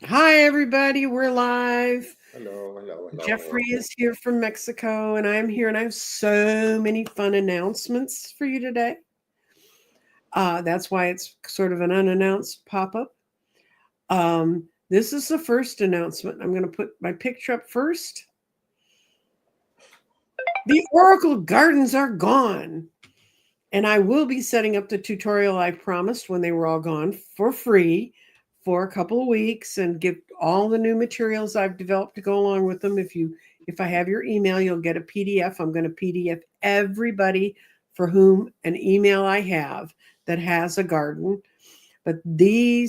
Hi, everybody. We're live. Hello, hello, Jeffrey hello. is here from Mexico, and I'm here, and I have so many fun announcements for you today. That's why it's sort of an unannounced pop up. This is the first announcement. I'm going to put my picture up first. The Oracle Gardens are gone, and I will be setting up the tutorial I promised when they were all gone for free for a couple of weeks and give all the new materials I've developed to go along with them. If I have your email, you'll get a PDF. I'm going to PDF everybody for whom an email I have that has a garden. But the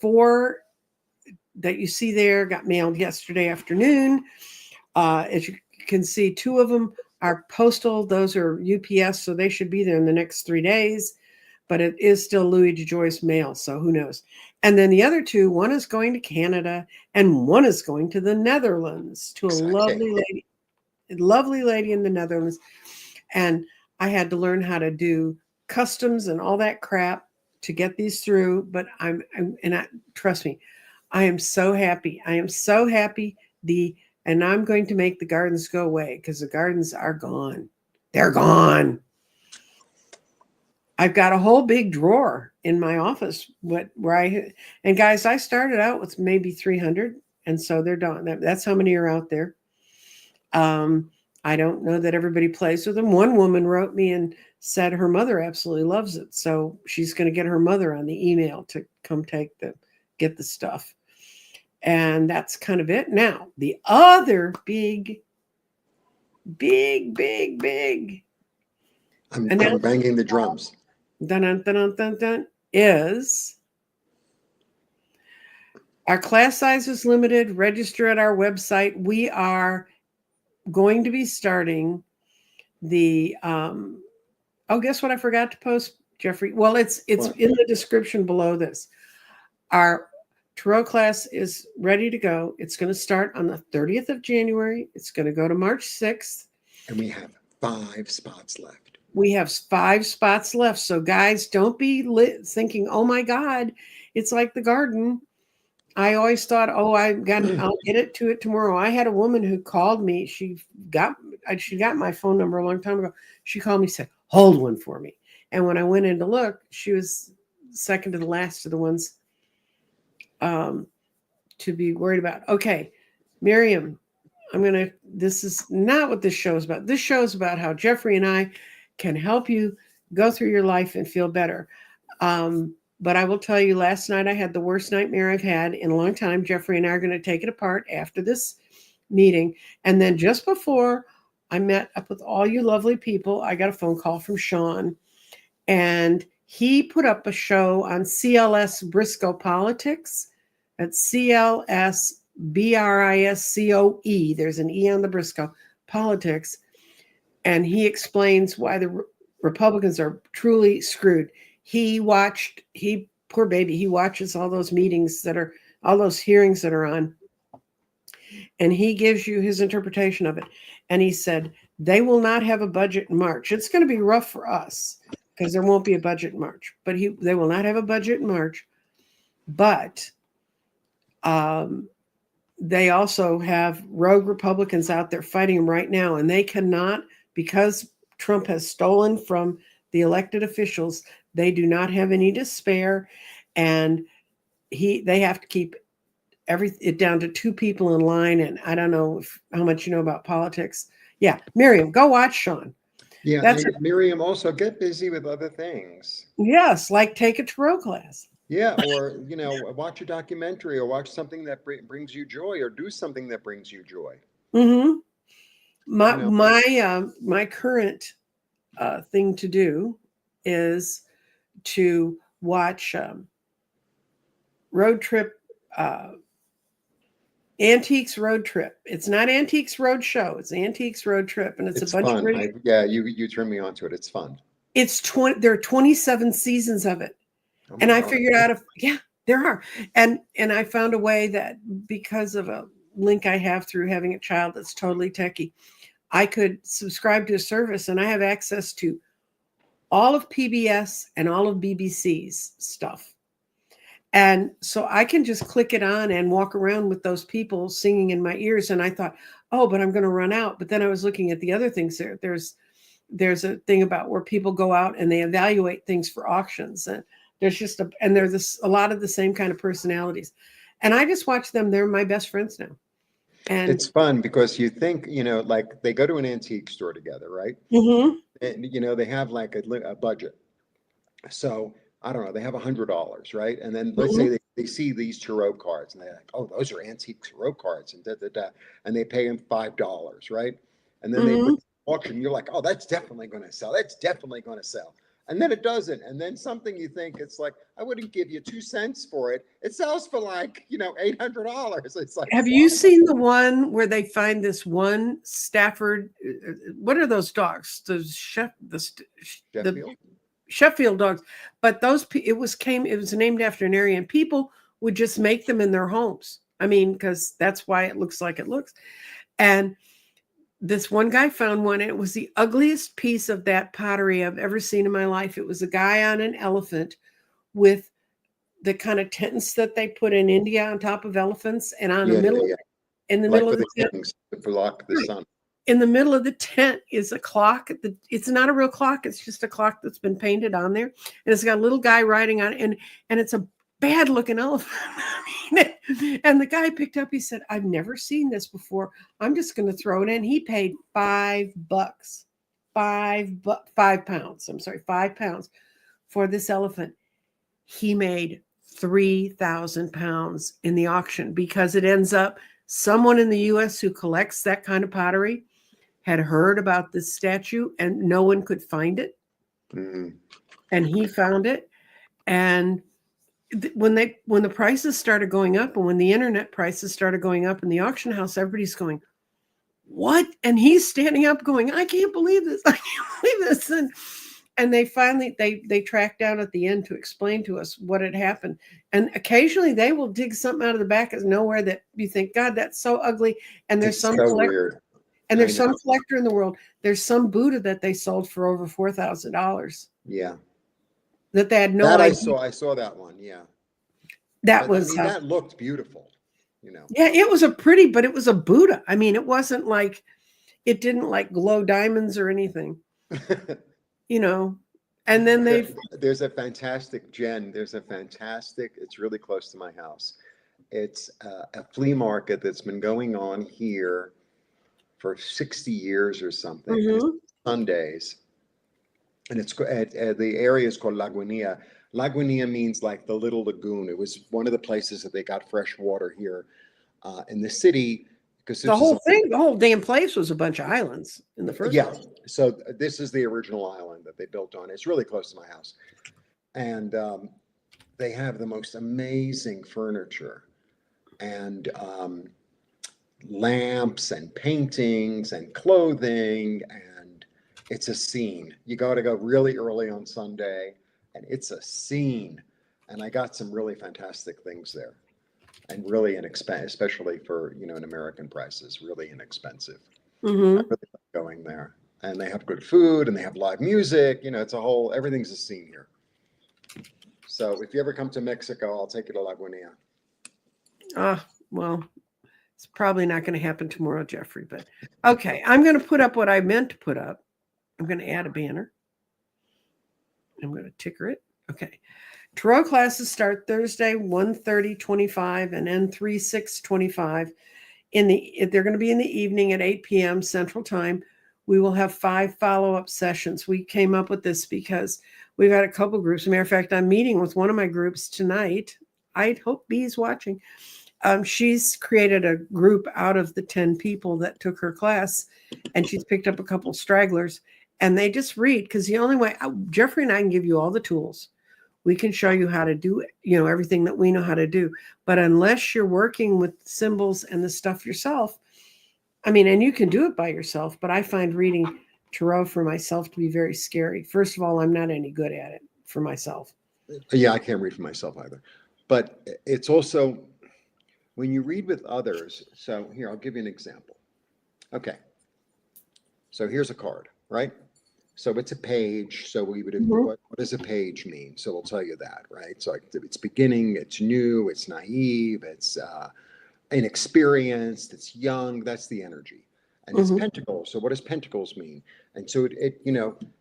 four that you see there got mailed yesterday afternoon. As you can see, two of them are postal. Those are UPS, so they should be there in the next 3 days. But it is still Louis DeJoy's mail, so who knows? And then the other two, one is going to Canada and one is going to the Netherlands to a Exciting. lovely lady in the Netherlands. And I had to learn how to do customs and all that crap to get these through. But trust me, I am so happy. I am so happy. And I'm going to make the gardens go away because the gardens are gone. They're gone. I've got a whole big drawer in my office and guys, I started out with maybe 300, and so they're done. That's how many are out there. Um, I don't know that everybody plays with them. One woman wrote me and said her mother absolutely loves it, so she's going to get her mother on the email to come get the stuff. And that's kind of it. Now, the other big I'm banging the drums. dun, dun, dun, dun, dun, is our class size is limited. Register at our website. We are going to be starting the guess what I forgot to post, Jeffrey? Well, it's What? in the description below this. Our tarot class is ready to go. It's going to start on the 30th of January. It's going to go to March 6th. And we have 5 spots left. We have 5 spots left. So guys, don't be thinking, "Oh my God, it's like the garden." I always thought, "Oh, I'll get it tomorrow." I had a woman who called me. Got she got my phone number a long time ago. She called me and said, "Hold one for me." And when I went in to look, she was second to the last of the ones to be worried about. Okay, Miriam, this is not what this show is about. This show is about how Jeffrey and I can help you go through your life and feel better. But I will tell you, last night I had the worst nightmare I've had in a long time. Jeffrey and I are going to take it apart after this meeting. And then just before I met up with all you lovely people, I got a phone call from Sean. And he put up a show on CLS Briscoe Politics. At CLS BRISCOE. There's an E on the Briscoe Politics. And he explains why the Republicans are truly screwed. Poor baby, he watches all those all those hearings that are on, and he gives you his interpretation of it. And he said, they will not have a budget in March. It's going to be rough for us because there won't be a budget in March, but they will not have a budget in March. But they also have rogue Republicans out there fighting them right now, and they cannot, because Trump has stolen from the elected officials, they do not have any to spare, and they have to keep it down to 2 people in line. And I don't know how much you know about politics. Yeah, Miriam, go watch Sean. Yeah, and Miriam, also get busy with other things. Yes, like take a tarot class. Yeah, or watch a documentary or watch something that brings you joy, or do something that brings you joy. Mm-hmm. My current thing to do is to watch Road Trip, Antiques Road Trip. It's not Antiques Road Show. It's Antiques Road Trip, and it's a bunch fun. of You turned me on to it. It's fun. It's 20. There are 27 seasons of it, Oh and my I God. figured out there are, and I found a way that because of a link I have through having a child that's totally techie, I could subscribe to a service, and I have access to all of PBS and all of BBC's stuff. And so I can just click it on and walk around with those people singing in my ears. And I thought, oh, but I'm going to run out. But then I was looking at the other things there. There's a thing about where people go out and they evaluate things for auctions. And there's a lot of the same kind of personalities. And I just watch them. They're my best friends now. And It's fun because you think, like they go to an antique store together, right? Mhm. And, they have like a budget. So I don't know, they have $100, right? And then let's say Mhm. they see these tarot cards and they're like, oh, those are antique tarot cards and da da da. And they pay them $5, right? And then they bring Mhm. it to auction, you're like, oh, that's definitely going to sell. That's definitely going to sell. And then it doesn't. And then something you think it's like, I wouldn't give you 2 cents for it. It sells for like, $800. It's like, Have you what? seen the one where they find this one Stafford? What are those dogs? The Sheffield? Sheffield dogs. But it was named after an area, and people would just make them in their homes. I mean, because that's why it looks like it looks. And this one guy found one, and it was the ugliest piece of that pottery I've ever seen in my life. It was a guy on an elephant with the kind of tents that they put in India on top of elephants, and Yeah, yeah, yeah. in the Like middle for of the the tent, kings to block the right, sun. in the middle of the tent is a clock. It's not a real clock. It's just a clock that's been painted on there. And it's got a little guy riding on it. And it's a bad looking elephant. And the guy picked up, he said, I've never seen this before. I'm just going to throw it in. He paid $5, 5 pounds. I'm sorry, 5 pounds for this elephant. He made 3,000 pounds in the auction because it ends up someone in the US who collects that kind of pottery had heard about this statue and no one could find it. Mm. And he found it. And when the prices started going up and when the internet prices started going up in the auction house, everybody's going, what? And he's standing up going, I can't believe this. I can't believe this. And they finally they tracked down at the end to explain to us what had happened. And occasionally they will dig something out of the back of nowhere that you think, God, that's so ugly. And there's It's some so collector, weird. and I there's some know. collector in the world. There's some Buddha that they sold for over $4,000 Yeah. that they had no That idea. I saw that one. Yeah. That But I was mean, that looked beautiful. yeah, but it was a Buddha. I mean, it wasn't like it didn't like glow diamonds or anything, you know. And then There's a fantastic, Jen, it's really close to my house. It's a flea market that's been going on here for 60 years or something. And it's Mhm. Sundays. And the area is called Lagunia. Lagunia means like the little lagoon. It was one of the places that they got fresh water here in the city because The this is whole thing, the whole damn place was a bunch of islands in the first yeah. place. So this is the original island that they built on. It's really close to my house, and they have the most amazing furniture and lamps and paintings and clothing, and it's a scene. You got to go really early on Sunday, and it's a scene. And I got some really fantastic things there, and really inexpensive, especially for in American prices, really inexpensive. I Mhm. really like going there. And they have good food and they have live music. Everything's a scene here. So if you ever come to Mexico, I'll take you to Lagunia. Well, it's probably not going to happen tomorrow, Jeffrey, but okay, I'm going to put up what I meant to put up. I'm going to add a banner. I'm going to ticker it. Okay. Tarot classes start Thursday, 1:30-25 and end 3/6/25. They're going to be in the evening at 8 p.m. Central Time. We will have 5 follow-up sessions. We came up with this because we've got a couple groups. As a matter of fact, I'm meeting with one of my groups tonight. I hope Bee's watching. She's created a group out of the 10 people that took her class, and she's picked up a couple stragglers, and they just read because the only way Jeffrey and I can give you all the tools. We can show you how to do it, everything that we know how to do. But unless you're working with symbols and the stuff yourself, I mean, and you can do it by yourself, but I find reading tarot for myself to be very scary. First of all, I'm not any good at it for myself. Yeah, I can't read for myself either. But it's also when you read with others. So here, I'll give you an example. Okay. So here's a card, right? So it's a page. So we would, Mhm. what does a page mean? So we'll tell you that, right? So it's beginning, it's new, it's naive, it's inexperienced, it's young. That's the energy. And it's Mhm. pentacles. So what does pentacles mean? And so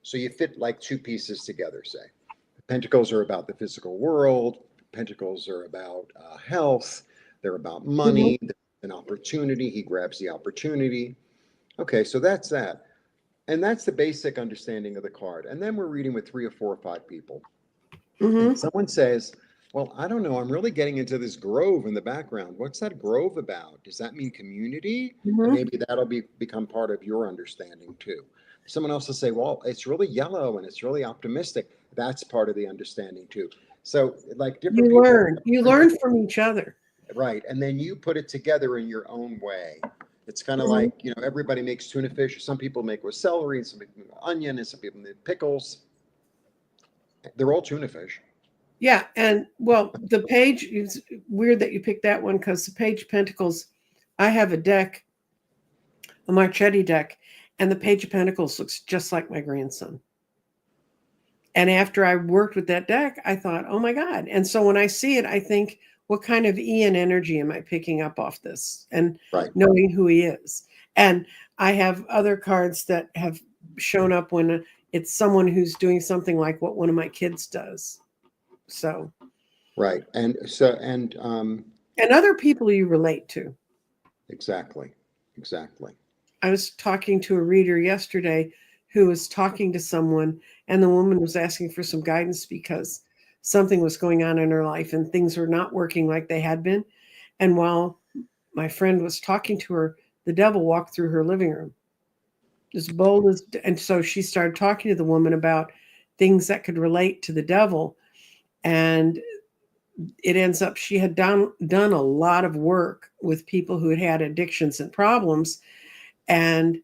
so you fit like two pieces together, say. Pentacles are about the physical world. Pentacles are about health. They're about Mhm. money. There's an opportunity. He grabs the opportunity. Okay, so that's that. And that's the basic understanding of the card. And then we're reading with 3 or 4 or 5 people. And Mhm. someone says, well, I don't know. I'm really getting into this grove in the background. What's that grove about? Does that mean community? And Mhm. maybe that'll become part of your understanding too. Someone else will say, well, it's really yellow and it's really optimistic. That's part of the understanding too. So, like different You people, learn. You learn from each other. right? And then you put it together in your own way. It's kind of Mhm. like, everybody makes tuna fish. Some people make with celery, and some people make with onion, and some people make pickles. They're all tuna fish. Yeah, and well, the page is weird that you picked that one because the Page of Pentacles, I have a deck, a Marchetti deck, and the Page of Pentacles looks just like my grandson. And after I worked with that deck, I thought, oh my God. And so when I see it, I think, what kind of Ian energy am I picking up off this? And Right. knowing who he is. And I have other cards that have shown up when it's someone who's doing something like what one of my kids does. So, Right. and other people you relate to. Exactly. Exactly. I was talking to a reader yesterday who was talking to someone, and the woman was asking for some guidance because something was going on in her life and things were not working like they had been. And while my friend was talking to her, the devil walked through her living room, as bold as, and so she started talking to the woman about things that could relate to the devil. And it ends up she had done a lot of work with people who had addictions and problems, and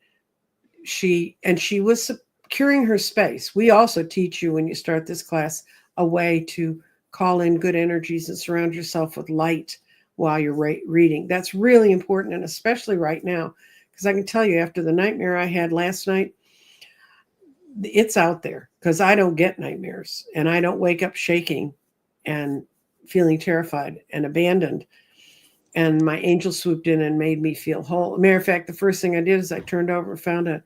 she was securing her space. We also teach you when you start this class a way to call in good energies and surround yourself with light while you're reading. That's really important, and especially right now, because I can tell you after the nightmare I had last night, it's out there because I don't get nightmares and I don't wake up shaking and feeling terrified and abandoned. And my angel swooped in and made me feel whole. Matter of fact, the first thing I did is I turned over and found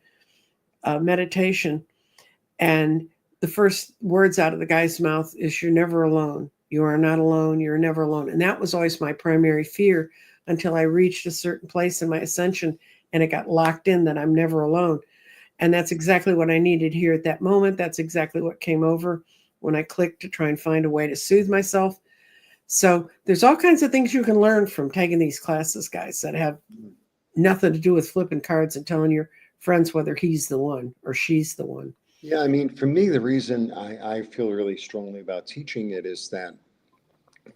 a meditation. And the first words out of the guy's mouth is, "You're never alone. You are not alone. You're never alone." And that was always my primary fear until I reached a certain place in my ascension and it got locked in that I'm never alone. And that's exactly what I needed here at that moment. That's exactly what came over when I clicked to try and find a way to soothe myself. So there's all kinds of things you can learn from taking these classes, guys, that have nothing to do with flipping cards and telling your friends whether he's the one or she's the one. Yeah, I mean, for me, the reason I feel really strongly about teaching it is that,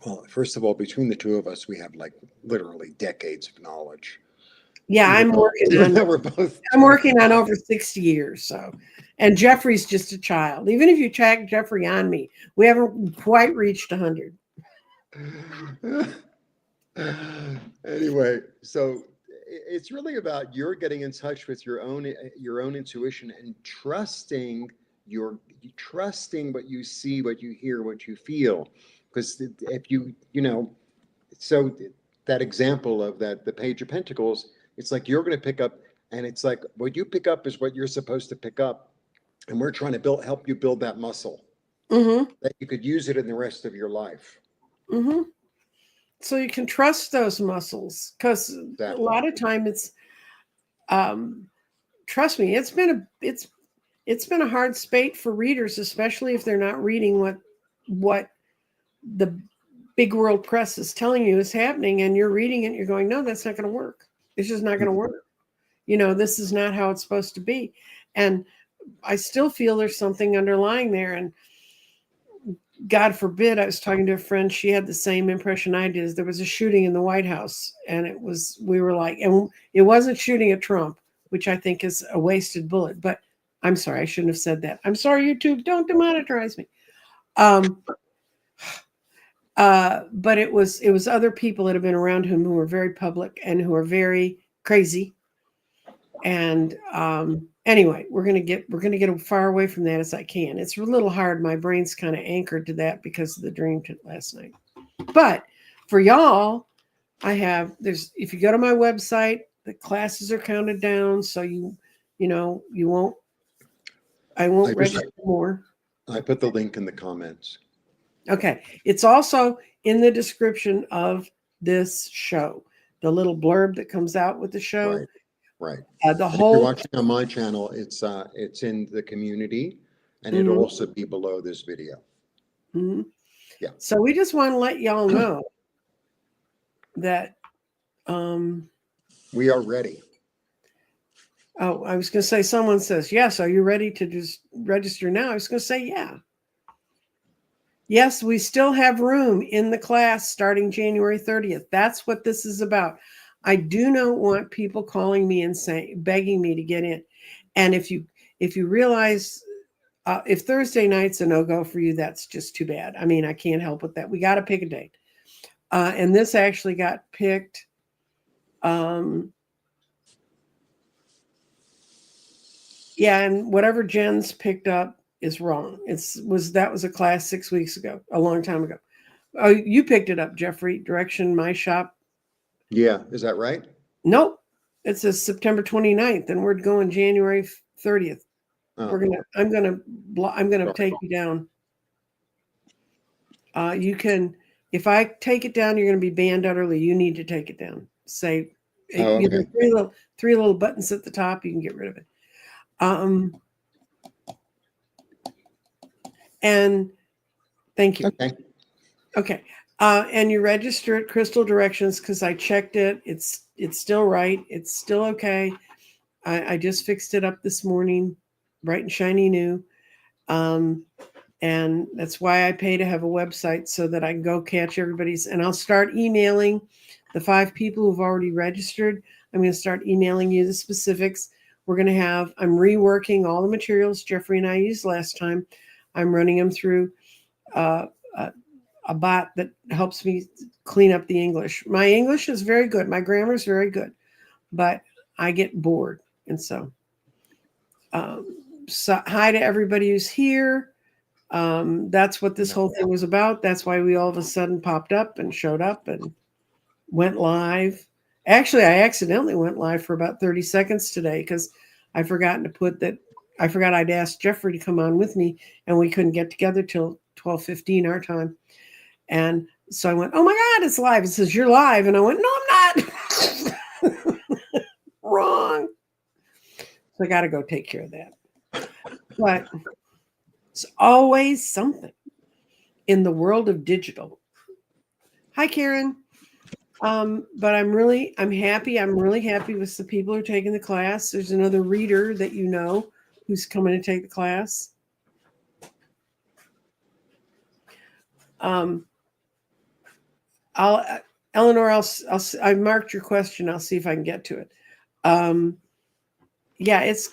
well, first of all, between the two of us, we have like literally decades of knowledge. Yeah, Even though, even though we're both I'm working on 25. over 60 years. So, and Jeffrey's just a child. Even if you check Jeffrey on me, we haven't quite reached 100. Anyway, so it's really about you're getting in touch with your own intuition and your trusting what you see, what you hear, what you feel. Because if so that example of the Page of Pentacles, it's like you're going to pick up, and it's like what you pick up is what you're supposed to pick up, and we're trying to help you build that muscle Mm-hmm. that you could use it in the rest of your life. Mm-hmm. So you can trust those muscles because a Exactly. lot of time it's, um, trust me, it's been a hard spate for readers, especially if they're not reading what the big world press is telling you is happening, and you're reading it. You're going, no, that's not going to work. It's just not going to work. This is not how it's supposed to be. And I still feel there's something underlying there. And God forbid, I was talking to a friend, she had the same impression I did. There was a shooting in the White House, and we were like, and it wasn't shooting at Trump, which I think is a wasted bullet. But I'm sorry, I shouldn't have said that. I'm sorry, YouTube, don't demonetize me. Um, but it was other people that have been around him who were very public and who are very crazy. And anyway, we're gonna get as far away from that as I can. It's a little hard. My brain's kind of anchored to that because of the dream last night. But for y'all, if you go to my website, the classes are counted down, so I won't register more. I put the link in the comments. Okay. It's also in the description of this show. The little blurb that comes out with the show. Right. The If whole you're watching on my channel, it's in the community, and it'll also be below this video. Mm-hmm. Yeah. So we just want to let y'all know that we are ready. Oh, I was going to say, someone says, yes, are you ready to just register now? I was going to say, yeah. Yes, we still have room in the class starting January 30th. That's what this is about. I do not want people calling me and begging me to get in. And if you realize if Thursday night's a no-go for you, that's just too bad. I mean, I can't help with that. We got to pick a date. And this actually got picked. Yeah, and whatever Jen's picked up is wrong. That was a class 6 weeks ago, a long time ago. Oh, you picked it up, Jeffrey. Direction My Shop. Yeah, is that right? Nope. It says September 29th, and we're going January 30th. Oh. I'm gonna take you down. You can, if I take it down, you're gonna be banned utterly. You need to take it down. Say, okay. Three little buttons at the top. You can get rid of it. And thank you. Okay. And you register at Crystal Directions because I checked it. It's still right. It's still okay. I just fixed it up this morning, bright and shiny new. And that's why I pay to have a website so that I can go catch everybody's. And I'll start emailing the 5 people who've already registered. I'm going to start emailing you the specifics. I'm reworking all the materials Jeffrey and I used last time. I'm running them through a bot that helps me clean up the English. My English is very good. My grammar is very good, but I get bored. And so hi to everybody who's here. That's what this whole thing was about. That's why we all of a sudden popped up and showed up and went live. Actually, I accidentally went live for about 30 seconds today because I forgot I'd asked Jeffrey to come on with me, and we couldn't get together till 12:15 our time. And so I went, oh my God, it's live. It says you're live. And I went, no, I'm not. Wrong. So I got to go take care of that. But it's always something in the world of digital. Hi, Karen. But I'm really happy. I'm really happy with the people who are taking the class. There's another reader that you know who's coming to take the class. Eleanor, I marked your question. I'll see if I can get to it. Yeah, it's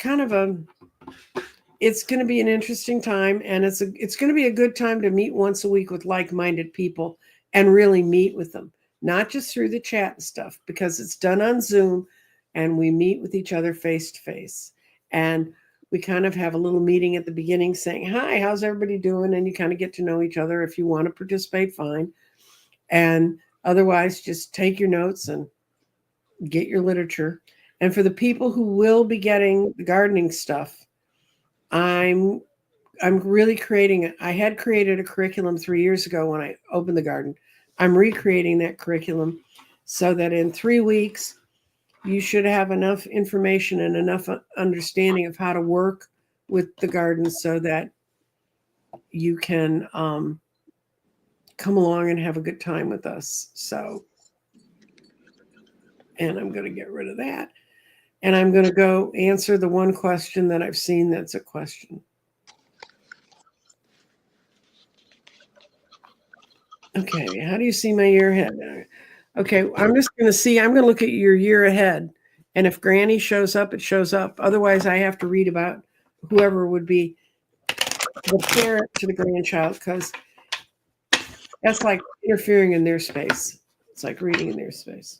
it's going to be an interesting time, and it's going to be a good time to meet once a week with like-minded people and really meet with them, not just through the chat and stuff, because it's done on Zoom and we meet with each other face to face. And we kind of have a little meeting at the beginning saying, hi, how's everybody doing? And you kind of get to know each other. If you want to participate, fine. And otherwise, just take your notes and get your literature. And for the people who will be getting the gardening stuff, I'm really I had created a curriculum 3 years ago when I opened the garden. I'm recreating that curriculum so that in 3 weeks, you should have enough information and enough understanding of how to work with the garden so that you can come along and have a good time with us. So, and I'm going to get rid of that. And I'm going to go answer the one question that I've seen that's a question. Okay, how do you see my year ahead? Okay, I'm going to look at your year ahead. And if Granny shows up, it shows up. Otherwise, I have to read about whoever would be the parent to the grandchild, because that's like interfering in their space. It's like reading in their space.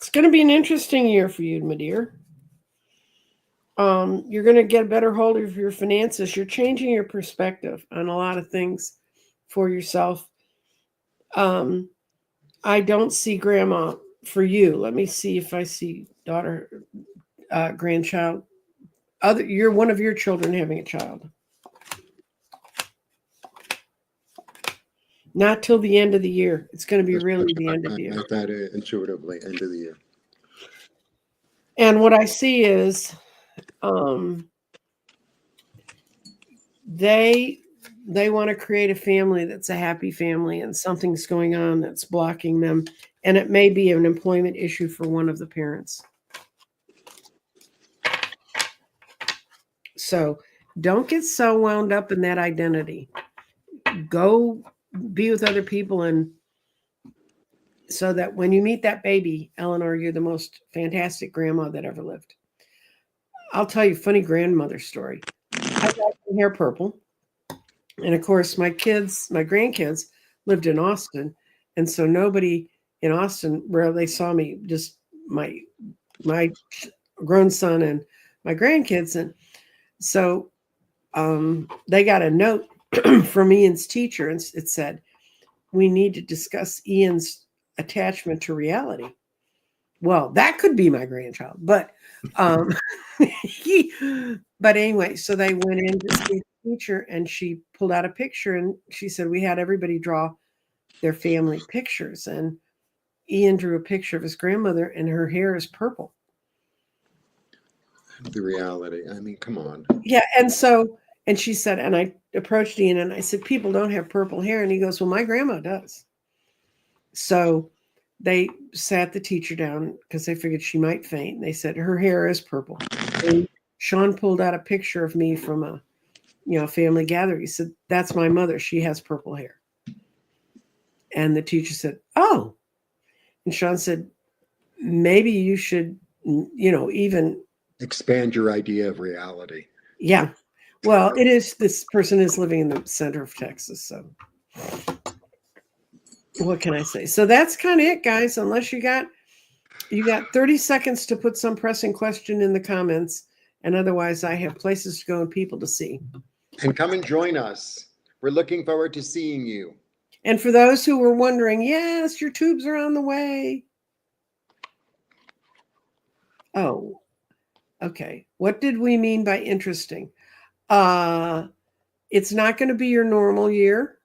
It's going to be an interesting year for you, my dear. You're going to get a better hold of your finances. You're changing your perspective on a lot of things for yourself. Um, I don't see grandma for you. Let me see if I see daughter, grandchild. You're one of your children having a child. Not till the end of the year. It's going to be really the end of the year. I thought intuitively end of the year. And what I see is um, they want to create a family that's a happy family, and something's going on that's blocking them, and it may be an employment issue for one of the parents. So don't get so wound up in that identity. Go be with other people, and so that when you meet that baby, Eleanor, you're the most fantastic grandma that ever lived. I'll tell you a funny grandmother story. I got my hair purple. And of course, my grandkids lived in Austin. And so nobody in Austin, where they saw me, just my grown son and my grandkids. And so they got a note from Ian's teacher, and it said, "We need to discuss Ian's attachment to reality." Well, that could be my grandchild, but but anyway, so they went in to see the teacher, and she pulled out a picture, and she said, "We had everybody draw their family pictures," and Ian drew a picture of his grandmother, and her hair is purple. The reality. I mean, come on. Yeah, and she said, and I approached Ian and I said, "People don't have purple hair," and he goes, "Well, my grandma does." So they sat the teacher down because they figured she might faint. They said, "Her hair is purple." And Sean pulled out a picture of me from a family gathering. He said, "That's my mother. She has purple hair." And the teacher said, "Oh." And Sean said, "Maybe you should, even expand your idea of reality." Yeah. Well, this person is living in the center of Texas. So what can I say? So that's kind of it, guys, unless you got 30 seconds to put some pressing question in the comments. And otherwise, I have places to go and people to see. And come and join us. We're looking forward to seeing you. And for those who were wondering, yes, your tubes are on the way. Oh, okay. What did we mean by interesting? It's not going to be your normal year,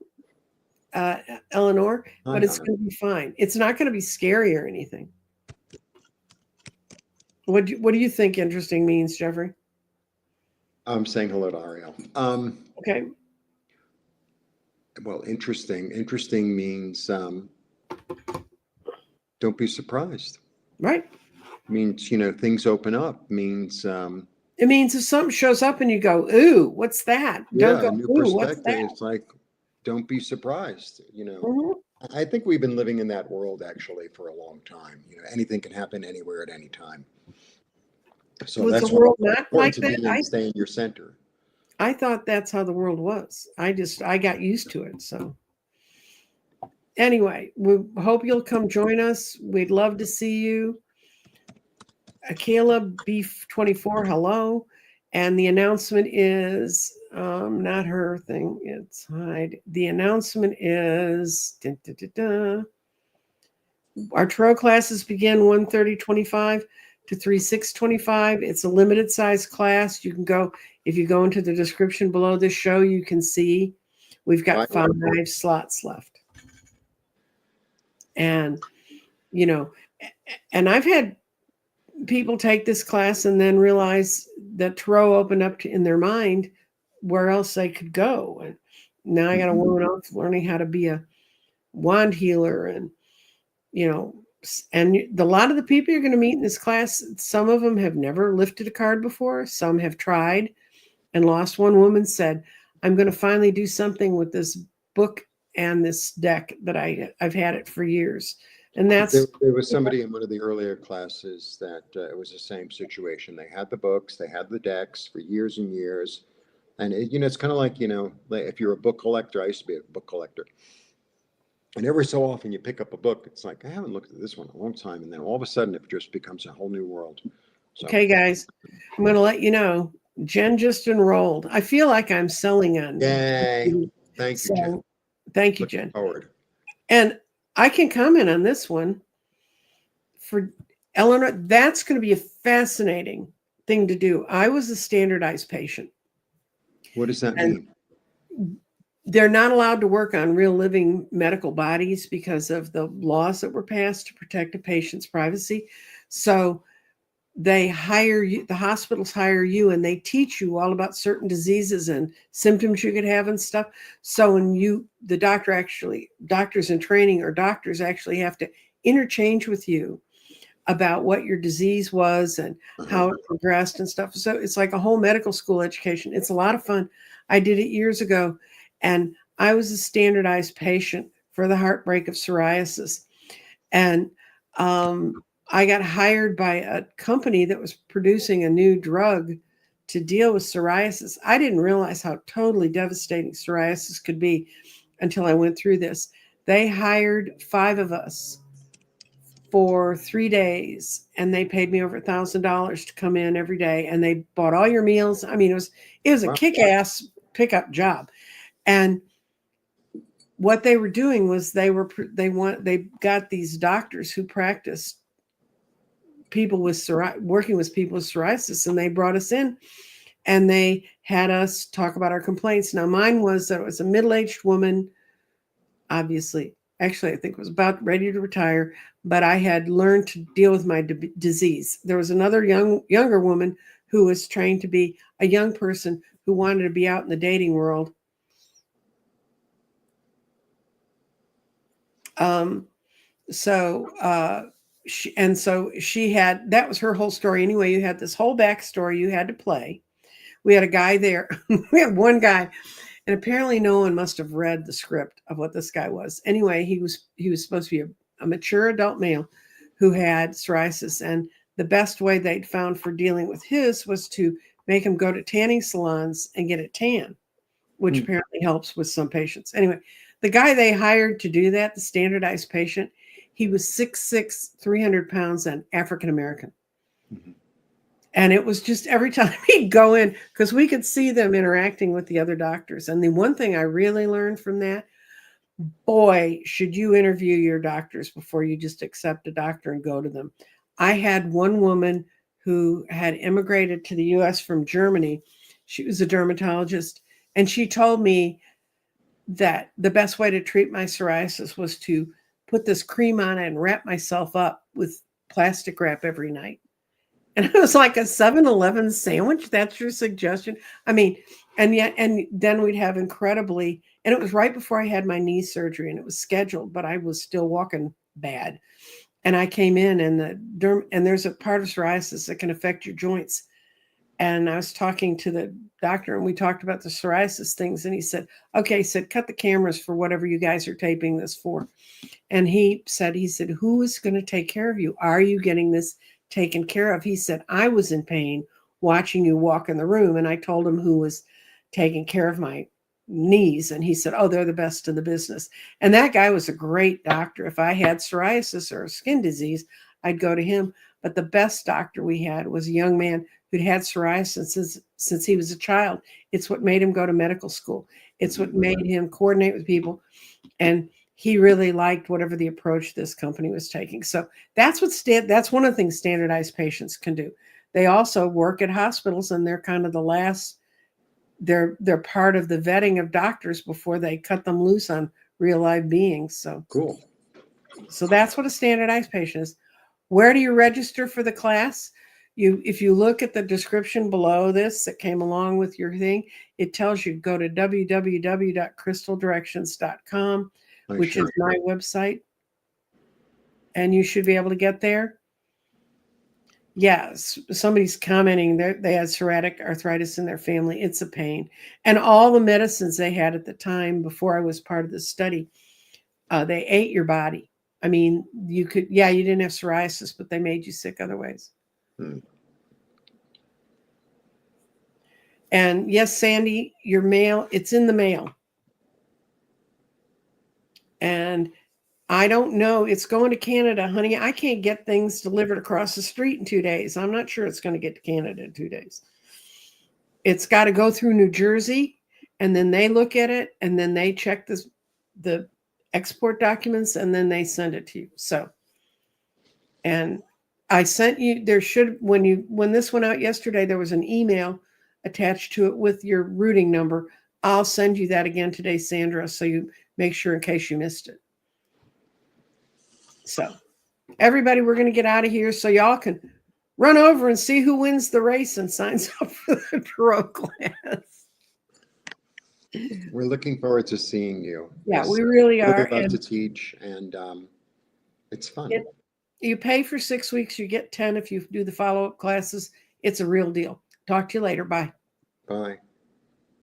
Eleanor, but it's going to be fine. It's not going to be scary or anything. What do you think interesting means, Jeffrey? I'm saying hello to Ariel. Okay. Well, interesting. Interesting means don't be surprised. Right. Means, things open up. Means it means if something shows up and you go, "Ooh, what's that?" Don't go, new "Ooh, what's that?" It's like, don't be surprised. I think we've been living in that world actually for a long time. Anything can happen anywhere at any time. So was that's the world not like that? To stay in your center. I thought that's how the world was. I got used to it. So anyway, we hope you'll come join us. We'd love to see you. Kayla Beef 24, hello. And the announcement is not her thing. It's Hyde. The announcement is our tarot classes begin 1:30:25 to 3:6:25. It's a limited size class. You can go, if you go into the description below this show, you can see we've got 5 slots left. And and I've had people take this class and then realize that tarot opened up in their mind where else they could go. And now I got a woman off learning how to be a wand healer, and and a lot of the people you're going to meet in this class, some of them have never lifted a card before. Some have tried and lost. One woman said, "I'm going to finally do something with this book and this deck that I've had it for years." And that's there was somebody in one of the earlier classes that it was the same situation. They had the books, they had the decks for years and years, and it's kind of like if you're a book collector. I used to be a book collector, And every so often you pick up a book. It's like, I haven't looked at this one in a long time. And then all of a sudden it just becomes a whole new world. So, Okay, guys, I'm going to let you know. Jen just enrolled. I feel like I'm selling on. yay. Thank you, Jen. So thank you, Looking Jen. forward. And I can comment on this one for Eleanor. That's going to be a fascinating thing to do. I was a standardized patient. What does that And mean? they're not allowed to work on real living medical bodies because of the laws that were passed to protect a patient's privacy. So they hire you, the hospitals hire you, and they teach you all about certain diseases and symptoms you could have and stuff. So when the doctors in training or doctors actually have to interchange with you about what your disease was and how it progressed and stuff. So it's like a whole medical school education. It's a lot of fun. I did it years ago, and I was a standardized patient for the heartbreak of psoriasis. And I got hired by a company that was producing a new drug to deal with psoriasis. I didn't realize how totally devastating psoriasis could be until I went through this. They hired 5 of us for 3 days, and they paid me over $1,000 to come in every day, and they bought all your meals. I mean, it was a kick-ass pickup job. And what they were doing was they got these doctors who practiced people with working with people with psoriasis, and they brought us in, and they had us talk about our complaints. Now, mine was that it was a middle-aged woman, obviously. Actually, I think was about ready to retire, but I had learned to deal with my disease. There was another younger woman who was trained to be a young person who wanted to be out in the dating world. So she had, that was her whole story. Anyway, you had this whole backstory you had to play. We had a guy there. We had one guy, and apparently no one must have read the script of what this guy was. Anyway, he was supposed to be a mature adult male who had psoriasis, and the best way they'd found for dealing with his was to make him go to tanning salons and get a tan, which apparently helps with some patients. Anyway, the guy they hired to do that, the standardized patient, he was 6'6", 300 pounds, and African American. And it was just every time he'd go in, because we could see them interacting with the other doctors. And the one thing I really learned from that, boy, should you interview your doctors before you just accept a doctor and go to them. I had one woman who had immigrated to the U.S. from Germany. She was a dermatologist, and she told me that the best way to treat my psoriasis was to put this cream on it and wrap myself up with plastic wrap every night. And it was like a 7-Eleven sandwich. That's your suggestion? I mean, and then we'd have incredibly, and it was right before I had my knee surgery, and it was scheduled, but I was still walking bad. And I came in, and there's a part of psoriasis that can affect your joints. And I was talking to the doctor, and we talked about the psoriasis things. And he said, okay, he said, cut the cameras for whatever you guys are taping this for. And he said, who is going to take care of you? Are you getting this taken care of? He said, I was in pain watching you walk in the room. And I told him who was taking care of my knees. And he said, oh, they're the best in the business. And that guy was a great doctor. If I had psoriasis or skin disease, I'd go to him. But the best doctor we had was a young man who'd had psoriasis since he was a child. It's what made him go to medical school. It's what made him coordinate with people. And he really liked whatever the approach this company was taking. So that's one of the things standardized patients can do. They also work at hospitals, and they're kind of the last, they're part of the vetting of doctors before they cut them loose on real live beings. So cool. So that's what a standardized patient is. Where do you register for the class? If you look at the description below this that came along with your thing, it tells you go to www.crystaldirections.com, which is my website, and you should be able to get there. Yes, somebody's commenting they had psoriatic arthritis in their family. It's a pain. And all the medicines they had at the time before I was part of the study, they ate your body. I mean, you didn't have psoriasis, but they made you sick other ways. And yes, Sandy, your mail, it's in the mail. And I don't know. It's going to Canada, honey. I can't get things delivered across the street in 2 days. I'm not sure it's going to get to Canada in 2 days. It's got to go through New Jersey, and then they look at it, and then they check the export documents, and then they send it to you. So, and I sent you, when this went out yesterday, there was an email attached to it with your routing number. I'll send you that again today, Sandra, so you make sure in case you missed it. So everybody, we're going to get out of here so y'all can run over and see who wins the race and signs up for the pro class. We're looking forward to seeing you. Yeah, we really are. Really love to teach, and it's fun. You pay for 6 weeks, you get 10 if you do the follow-up classes. It's a real deal. Talk to you later. Bye. Bye.